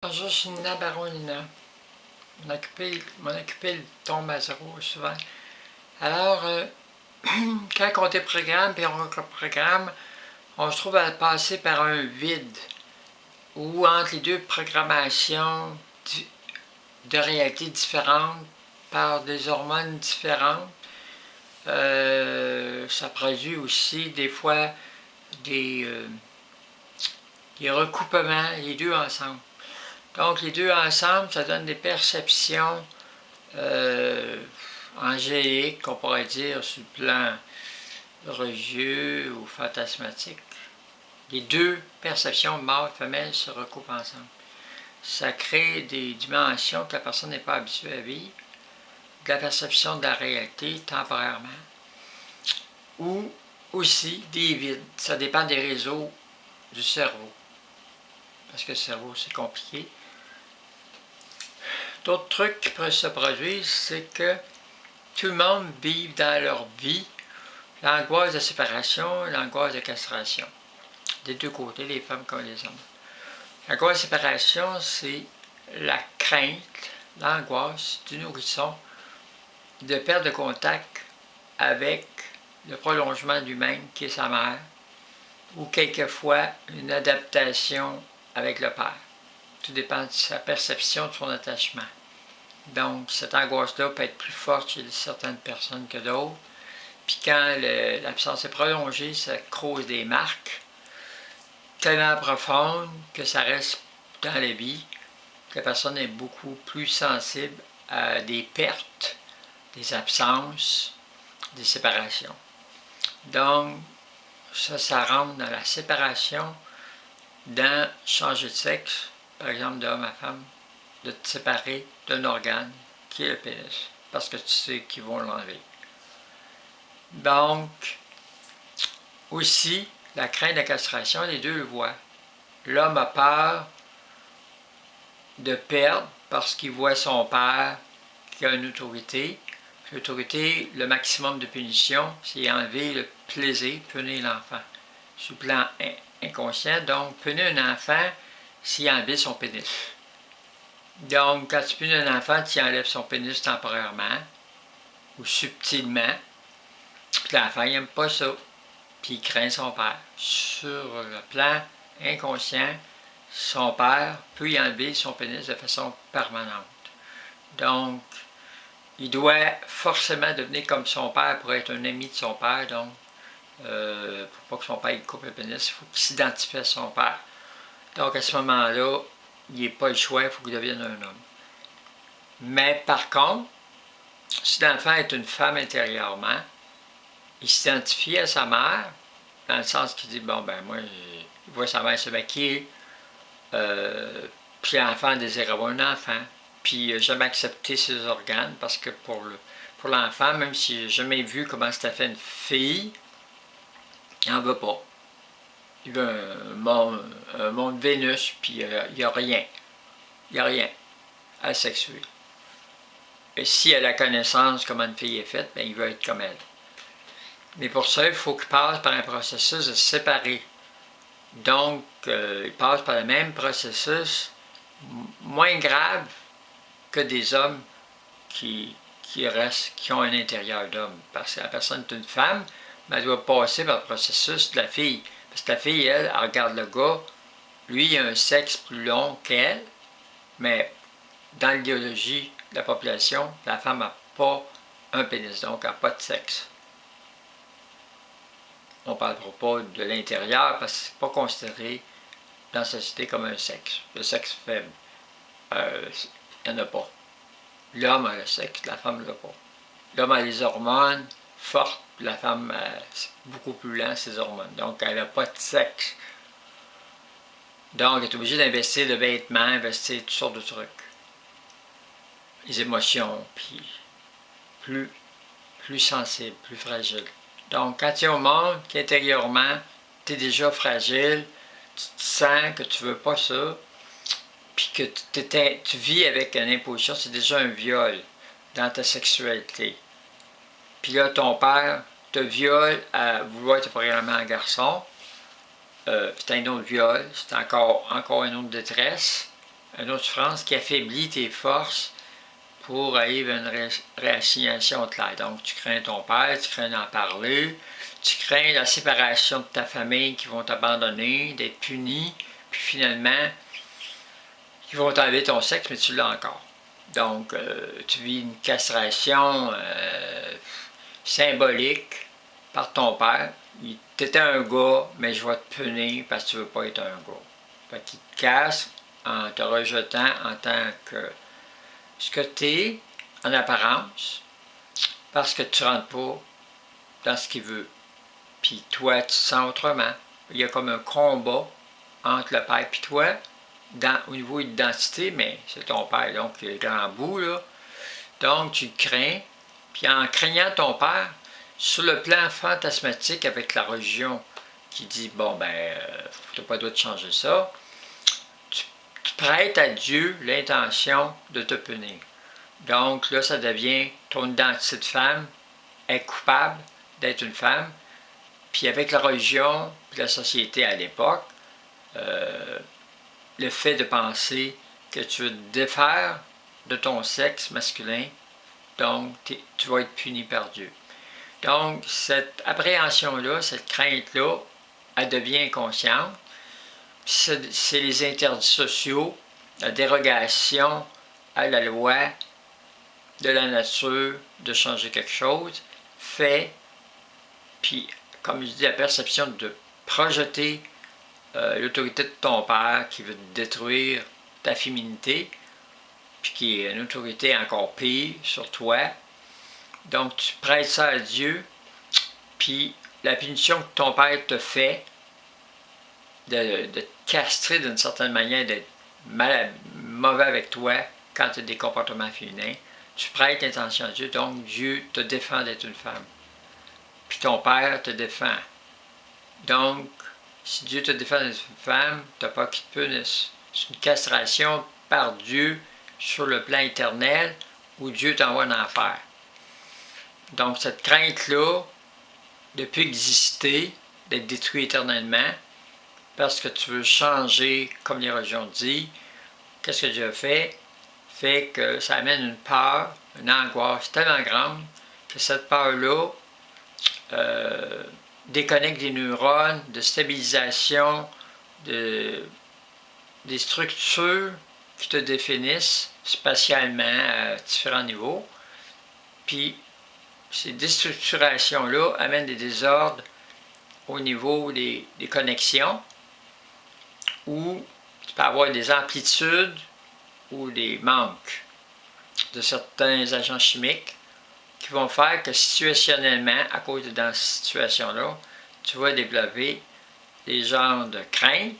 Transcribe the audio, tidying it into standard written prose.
Je suis Nina Baron-Nina. Mon occupé tombe à zéro souvent. Alors, quand on déprogramme et on reprogramme, on se trouve à passer par un vide où entre les deux programmations de réalité différentes, par des hormones différentes, ça produit aussi des fois des recoupements, les deux ensemble. Donc les deux ensemble, ça donne des perceptions angéliques, qu'on pourrait dire, sur le plan religieux ou fantasmatique. Les deux perceptions mâle-femelle se recoupent ensemble. Ça crée des dimensions que la personne n'est pas habituée à vivre, de la perception de la réalité temporairement, ou aussi des vides. Ça dépend des réseaux du cerveau, parce que le cerveau c'est compliqué. D'autres trucs qui peuvent se produire, c'est que tout le monde vit dans leur vie l'angoisse de séparation et l'angoisse de castration. Des deux côtés, les femmes comme les hommes. L'angoisse de séparation, c'est la crainte, l'angoisse du nourrisson de perdre le contact avec le prolongement du même qui est sa mère, ou quelquefois une adaptation avec le père. Tout dépend de sa perception de son attachement. Donc, cette angoisse-là peut être plus forte chez certaines personnes que d'autres. Puis quand l'absence est prolongée, ça cause des marques tellement profondes que ça reste dans la vie, que la personne est beaucoup plus sensible à des pertes, des absences, des séparations. Donc, ça rentre dans la séparation, dans changer de sexe, par exemple d'homme à femme, de te séparer d'un organe qui est le pénis, parce que tu sais qu'ils vont l'enlever. Donc, aussi, la crainte de la castration, les deux le voient. L'homme a peur de perdre parce qu'il voit son père qui a une autorité. L'autorité, le maximum de punition, c'est enlever le plaisir, punir l'enfant. Sur le plan inconscient, donc punir un enfant, c'est enlever son pénis. Donc, quand tu punis un enfant, tu enlèves son pénis temporairement ou subtilement. Puis l'enfant, il n'aime pas ça. Puis il craint son père. Sur le plan inconscient, son père peut y enlever son pénis de façon permanente. Donc, il doit forcément devenir comme son père pour être un ami de son père. Donc, pour pas que son père il coupe le pénis, il faut qu'il s'identifie à son père. Donc, à ce moment-là, il n'a pas le choix, il faut qu'il devienne un homme. Mais par contre, si l'enfant est une femme intérieurement, il s'identifie à sa mère, dans le sens qu'il dit, bon ben moi, il voit sa mère se maquiller, puis l'enfant désire avoir un enfant, puis il n'a jamais accepté ses organes, parce que pour l'enfant, même s'il n'a jamais vu comment c'était fait une fille, il n'en veut pas. Il veut un monde Vénus, puis il n'y a rien. Il n'y a rien à sexuer. Et si elle a la connaissance comment une fille est faite, bien, il veut être comme elle. Mais pour ça, il faut qu'il passe par un processus de séparer. Donc, il passe par le même processus, moins grave que des hommes qui ont un intérieur d'homme. Parce que la personne est une femme, mais elle doit passer par le processus de la fille. Parce que la fille, elle regarde le gars, lui, il a un sexe plus long qu'elle, mais dans l'idéologie de la population, la femme n'a pas un pénis, donc elle n'a pas de sexe. On ne parlera pas de l'intérieur parce que ce n'est pas considéré dans la société comme un sexe. Le sexe faible, il n'y en a pas. L'homme a le sexe, la femme ne l'a pas. L'homme a les hormones fortes, la femme c'est beaucoup plus lent ses hormones. Donc elle n'a pas de sexe. Donc elle est obligée d'investir le vêtement, investir toutes sortes de trucs. Les émotions, puis plus sensible, plus fragile. Donc, quand tu es au monde, qu'intérieurement, tu es déjà fragile, tu te sens que tu ne veux pas ça, puis que tu vis avec une imposition, c'est déjà un viol dans ta sexualité. Puis là, ton père te viole à vouloir te programmer en garçon, c'est un autre viol, c'est encore une autre détresse. une autre souffrance qui affaiblit tes forces pour aller vers une réassignation claire. Donc, tu crains ton père, tu crains d'en parler, tu crains la séparation de ta famille qui vont t'abandonner, d'être puni, puis finalement, ils vont t'enlever ton sexe, mais tu l'as encore. Donc, tu vis une castration symbolique par ton père. Tu étais un gars, mais je vais te punir parce que tu ne veux pas être un gars. Fait qu'il te casse en te rejetant en tant que ce que tu es en apparence, parce que tu ne rentres pas dans ce qu'il veut. Puis toi, tu te sens autrement. Il y a comme un combat entre le père et toi, au niveau de l'identité, mais c'est ton père, donc il est grand bout, là. Donc tu le crains, puis en craignant ton père, sur le plan fantasmatique avec la religion qui dit, bon ben, tu n'as pas le droit de changer ça, tu prêtes à Dieu l'intention de te punir. Donc là, ça devient ton identité de femme est coupable d'être une femme, puis avec la religion, puis la société à l'époque, le fait de penser que tu veux te défaire de ton sexe masculin, donc tu vas être puni par Dieu. Donc, cette appréhension-là, cette crainte-là, elle devient inconsciente. C'est les interdits sociaux, la dérogation à la loi de la nature de changer quelque chose, fait, puis, comme je dis, la perception de projeter l'autorité de ton père qui veut détruire ta féminité, puis qui est une autorité encore pire sur toi. Donc tu prêtes ça à Dieu, puis la punition que ton père te fait, de te castrer d'une certaine manière, d'être mauvais avec toi quand tu as des comportements féminins, tu prêtes l'intention à Dieu, donc Dieu te défend d'être une femme. Puis ton père te défend. Donc, si Dieu te défend d'être une femme, tu n'as pas qu'il te punisse. C'est une castration par Dieu sur le plan éternel où Dieu t'envoie en enfer. Donc cette crainte-là de ne plus exister, d'être détruit éternellement, parce que tu veux changer, comme les religions disent, qu'est-ce que Dieu fait? Fait que ça amène une peur, une angoisse tellement grande que cette peur-là déconnecte des neurones, de stabilisation, des structures qui te définissent spatialement à différents niveaux. Puis ces déstructurations-là amènent des désordres au niveau des connexions, où tu peux avoir des amplitudes ou des manques de certains agents chimiques qui vont faire que situationnellement, à cause de dans cette situation-là, tu vas développer des genres de crainte